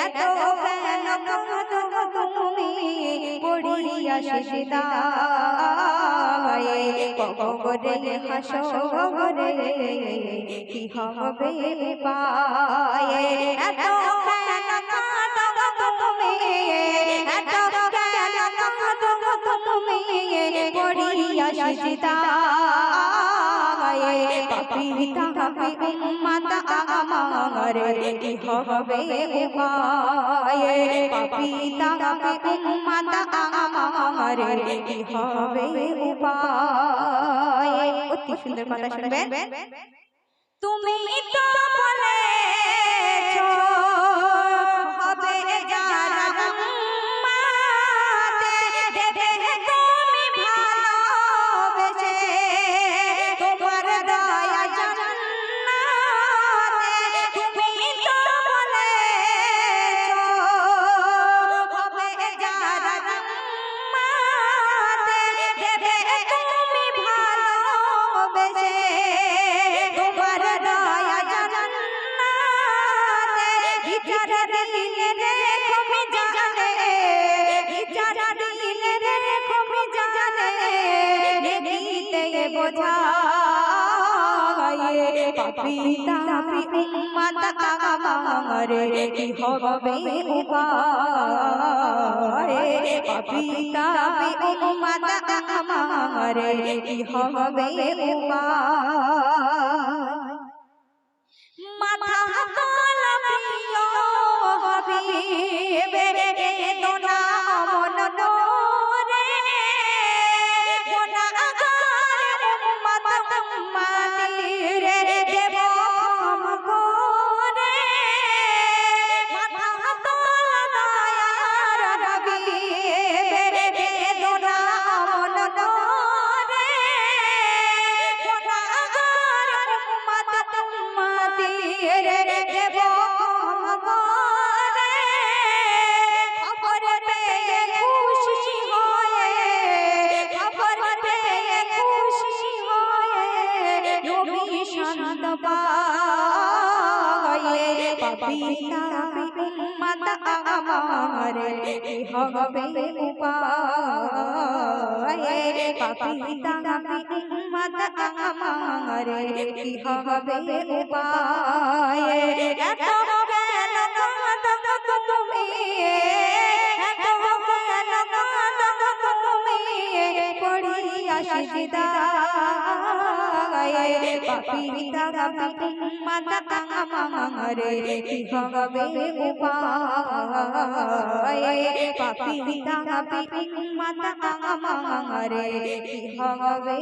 এত কেন কাঁদো তুমি পড়িয়া সিজদায় কবরে হাসরে কি হবে পায়ে এত কেন কাঁদো তুমি এত কেন কাঁদো তুমি পড়িয়া সিজদায় পাপী তাপী উম্মত আমার কি হবে উপায়ে পাপী তাপী উম্মত আমার কি হবে উপায়ে অতি সুন্দর কথা শুনবেন তুমি তো বলেছো হবে যারা উম্মত দেবে তুমি ভালোবেসে তোমার দয়া জান্নাতে তুমি তো বলেছো হবে যারা উম্মত দেবে তুমি ভালোবেসে তোমার দয়া জান্নাতে বিচার দিলে রেখো মি জানে বিচার দিলে রেখো মি জানে নেকিতে বোঝায় পাপী তাপী উম্মত আমার কি হবে উপায় পাপী তাপী উম্মত আমার কি হবে উপায় মাথা তোলা প্রিয় হাবিবে বেদনা মন রে গুনাহগার উম্মত উম্মতি রে দেব ক্ষমা মাথা তোলা দয়ার হাবিবে বেদনা মন রে গুনাহগার উম্মত উম্মতি রে দেব ক্ষমা খবর পেয়ে খুশি হয়ে খবর পেয়ে খুশি হয়ে নবী শান্ত পায়ে পাপী তাপী উম্মত আমার কি হবে উপায় পাপী তাপী উম্মত আমার কি হবে উপায় এত কেন কাঁদো তুমি এত কেন কাঁদো তুমি পড়িয়া সিজদায় পাপী তাপী উম্মত আমার কি হবে উপায় পাপী তাপী উম্মত আমার কি হবে